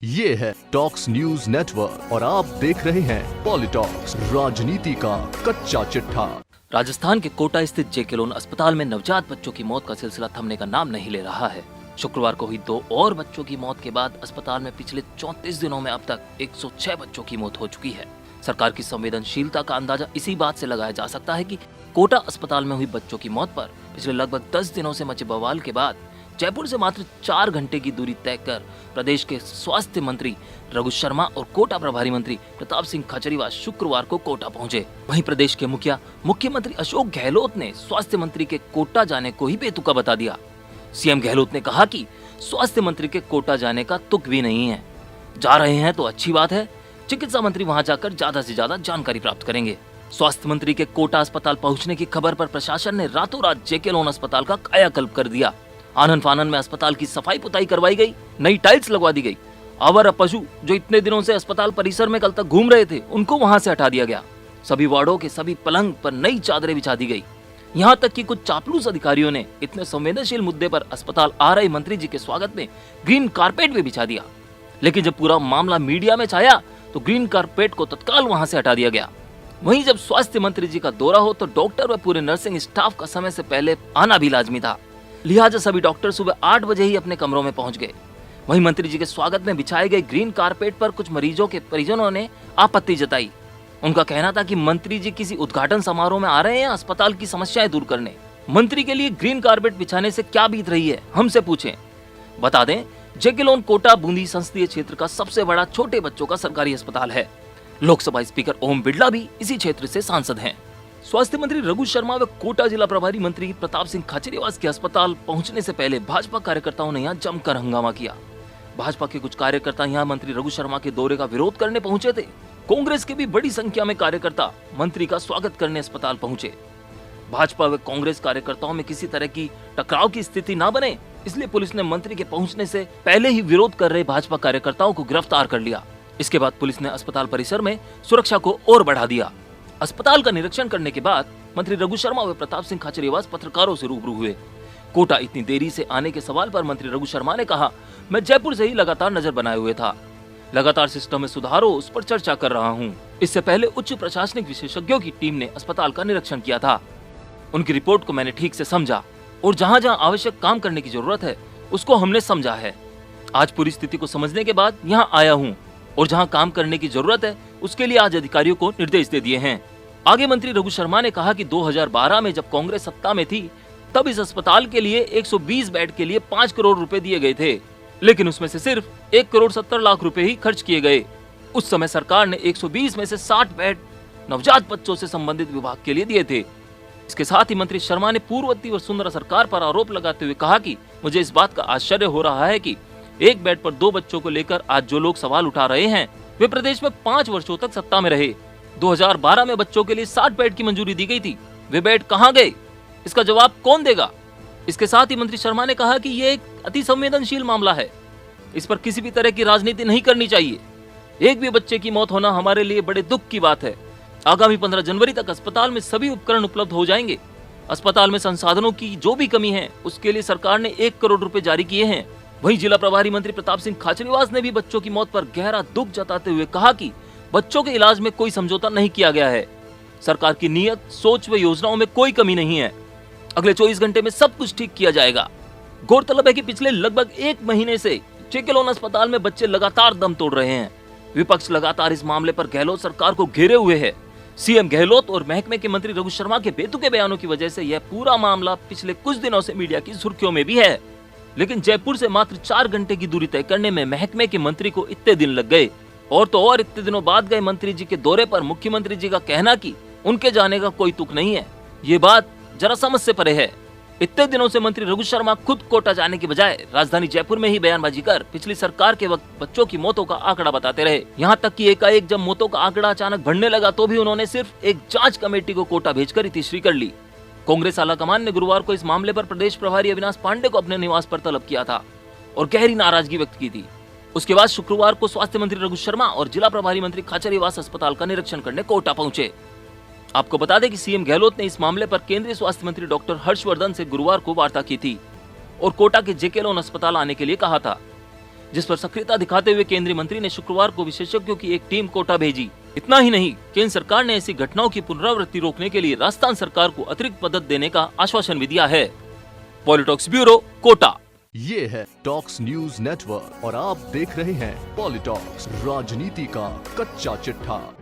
ये है talks news network और आप देख रहे हैं पॉलिटॉक्स, राजनीति का कच्चा चिट्ठा। राजस्थान के कोटा स्थित जेके लोन अस्पताल में नवजात बच्चों की मौत का सिलसिला थमने का नाम नहीं ले रहा है। शुक्रवार को हुई 2 और बच्चों की मौत के बाद अस्पताल में पिछले 34 दिनों में अब तक 106 बच्चों की मौत हो चुकी है। सरकार की संवेदनशीलता का अंदाजा इसी बात से लगाया जा सकता है कि कोटा अस्पताल में हुई बच्चों की मौत पर पिछले लगभग 10 दिनों से मचे बवाल के बाद जयपुर से मात्र 4 घंटे की दूरी तय कर प्रदेश के स्वास्थ्य मंत्री रघु शर्मा और कोटा प्रभारी मंत्री प्रताप सिंह खाचरियावास शुक्रवार को कोटा पहुंचे। वहीं प्रदेश के मुख्यमंत्री अशोक गहलोत ने स्वास्थ्य मंत्री के कोटा जाने को ही बेतुका बता दिया। सीएम गहलोत ने कहा कि स्वास्थ्य मंत्री के कोटा जाने का तुक भी नहीं है, जा रहे हैं तो अच्छी बात है, चिकित्सा मंत्री वहां जाकर ज्यादा से ज्यादा जानकारी प्राप्त करेंगे। स्वास्थ्य मंत्री के कोटा अस्पताल पहुंचने की खबर पर प्रशासन ने रातों रात जेके लोन अस्पताल का कायाकल्प कर दिया। आनन फानन में अस्पताल की सफाई पुताई करवाई गई, नई टाइल्स लगवा दी गई। आवारा पशु जो इतने दिनों से अस्पताल परिसर में कल तक घूम रहे थे, उनको वहां से हटा दिया गया। सभी वार्डों के सभी पलंग पर नई चादरें बिछा दी गई। यहाँ तक कि कुछ चापलूस अधिकारियों ने इतने संवेदनशील मुद्दे पर अस्पताल आ रहे मंत्री जी के स्वागत में ग्रीन कारपेट भी बिछा दिया। लेकिन जब पूरा मामला मीडिया में छाया तो ग्रीन कारपेट को तत्काल वहां से हटा दिया गया। वहीं जब स्वास्थ्य मंत्री जी का दौरा हो तो डॉक्टर व पूरे नर्सिंग स्टाफ का समय से पहले आना भी लाजमी था, लिहाजा सभी डॉक्टर सुबह 8 बजे ही अपने कमरों में पहुंच गए। वहीं मंत्री जी के स्वागत में बिछाए गए ग्रीन कारपेट पर कुछ मरीजों के परिजनों ने आपत्ति जताई। उनका कहना था कि मंत्री जी किसी उद्घाटन समारोह में आ रहे हैं अस्पताल की समस्याएं दूर करने। मंत्री के लिए ग्रीन कारपेट बिछाने से क्या बीत रही है, हमसे पूछें। बता दें, जेके लोन कोटा बूंदी संसदीय क्षेत्र का सबसे बड़ा छोटे बच्चों का सरकारी अस्पताल है। लोकसभा स्पीकर ओम बिड़ला भी इसी क्षेत्र से सांसद हैं। स्वास्थ्य मंत्री रघु शर्मा व कोटा जिला प्रभारी मंत्री प्रताप सिंह खाचरियावास के अस्पताल पहुंचने से पहले भाजपा कार्यकर्ताओं ने यहां जमकर हंगामा किया। भाजपा के कुछ कार्यकर्ता यहां मंत्री रघु शर्मा के दौरे का विरोध करने पहुंचे थे। कांग्रेस के भी बड़ी संख्या में कार्यकर्ता मंत्री का स्वागत करने अस्पताल पहुंचे। भाजपा व कांग्रेस कार्यकर्ताओं में किसी तरह की टकराव की स्थिति न बने, इसलिए पुलिस ने मंत्री के पहुंचने से पहले ही विरोध कर रहे भाजपा कार्यकर्ताओं को गिरफ्तार कर लिया। इसके बाद पुलिस ने अस्पताल परिसर में सुरक्षा को और बढ़ा दिया। अस्पताल का निरीक्षण करने के बाद मंत्री रघु शर्मा व प्रताप सिंह खाचरियावास पत्रकारों से रूबरू हुए। कोटा इतनी देरी से आने के सवाल पर मंत्री रघु शर्मा ने कहा, मैं जयपुर से ही लगातार नजर बनाए हुए था, लगातार सिस्टम में सुधार हो उस पर चर्चा कर रहा हूं। इससे पहले उच्च प्रशासनिक विशेषज्ञों की टीम ने अस्पताल का निरीक्षण किया था। उनकी रिपोर्ट को मैंने ठीक से समझा और जहाँ जहाँ आवश्यक काम करने की जरूरत है उसको हमने समझा है। आज पूरी स्थिति को समझने के बाद यहाँ आया हूँ और जहाँ काम करने की जरूरत है उसके लिए आज अधिकारियों को निर्देश दे दिए हैं। आगे मंत्री रघु शर्मा ने कहा कि 2012 में जब कांग्रेस सत्ता में थी तब इस अस्पताल के लिए 120 बेड के लिए 5 करोड़ रुपए दिए गए थे, लेकिन उसमें से सिर्फ 1 करोड़ 70 लाख रुपए ही खर्च किए गए। उस समय सरकार ने 120 में से 60 बेड नवजात बच्चों से संबंधित विभाग के लिए दिए थे। इसके साथ ही मंत्री शर्मा ने पूर्ववर्ती वसुंधरा सरकार पर आरोप लगाते हुए कहा कि मुझे इस बात का आश्चर्य हो रहा है कि 1 बेड पर 2 बच्चों को लेकर आज जो लोग सवाल उठा रहे हैं वे प्रदेश में 5 वर्षों तक सत्ता में रहे। 2012 में बच्चों के लिए 60 बेड की मंजूरी दी गई थी, वे बेड कहां गए, इसका जवाब कौन देगा। इसके साथ ही मंत्री शर्मा ने कहा कि यह एक अति संवेदनशील मामला है, इस पर किसी भी तरह की राजनीति नहीं करनी चाहिए। एक भी बच्चे की मौत होना हमारे लिए बड़े दुख की बात है। आगामी 15 जनवरी तक अस्पताल में सभी उपकरण उपलब्ध हो जाएंगे। अस्पताल में संसाधनों की जो भी कमी है उसके लिए सरकार ने 1 करोड़ रुपए जारी किए हैं। वहीं जिला प्रभारी मंत्री प्रताप सिंह खाचरियावास ने भी बच्चों की मौत पर गहरा दुख जताते हुए कहा कि बच्चों के इलाज में कोई समझौता नहीं किया गया है। सरकार की नीयत, सोच व योजनाओं में कोई कमी नहीं है। अगले 24 घंटे में सब कुछ ठीक किया जाएगा। गौरतलब है कि पिछले लगभग 1 महीने से जेके लोन अस्पताल में बच्चे लगातार दम तोड़ रहे हैं। विपक्ष लगातार इस मामले पर गहलोत सरकार को घेरे हुए है। सीएम गहलोत और महकमे के मंत्री रघु शर्मा के बेतुके बयानों की वजह से यह पूरा मामला पिछले कुछ दिनों से मीडिया की सुर्खियों में भी है। लेकिन जयपुर से मात्र 4 घंटे की दूरी तय करने में महकमे के मंत्री को इतने दिन लग गए। और तो और इतने दिनों बाद गए मंत्री जी के दौरे पर मुख्यमंत्री जी का कहना कि उनके जाने का कोई तुक नहीं है, ये बात जरा समझ से परे है। इतने दिनों से मंत्री रघु शर्मा खुद कोटा जाने की बजाय राजधानी जयपुर में ही बयानबाजी कर पिछली सरकार के वक्त बच्चों की मौतों का आंकड़ा बताते रहे। यहाँ तक कि एकाएक जब मौतों का आंकड़ा अचानक बढ़ने लगा तो भी उन्होंने सिर्फ एक जांच कमेटी को कोटा भेजकर इतिश्री कर ली। कांग्रेस आलाकमान ने गुरुवार को इस मामले पर प्रदेश प्रभारी अविनाश पांडे को अपने निवास पर तलब किया था और गहरी नाराजगी व्यक्त की थी। उसके बाद शुक्रवार को स्वास्थ्य मंत्री रघु शर्मा और जिला प्रभारी मंत्री खाचरियावास अस्पताल का निरीक्षण करने कोटा पहुंचे। आपको बता दें कि सीएम गहलोत ने इस मामले पर केंद्रीय स्वास्थ्य मंत्री डॉक्टर हर्षवर्धन से गुरुवार को वार्ता की थी और कोटा के जेके लोन अस्पताल आने के लिए कहा था। जिस पर सक्रियता दिखाते हुए केंद्रीय मंत्री ने शुक्रवार को विशेषज्ञों की एक टीम कोटा भेजी। इतना ही नहीं, केंद्र सरकार ने ऐसी घटनाओं की पुनरावृत्ति रोकने के लिए राजस्थान सरकार को अतिरिक्त मदद देने का आश्वासन भी दिया है। पॉलिटॉक्स ब्यूरो, कोटा। ये है टॉक्स न्यूज नेटवर्क और आप देख रहे हैं पॉलिटॉक्स, राजनीति का कच्चा चिट्ठा।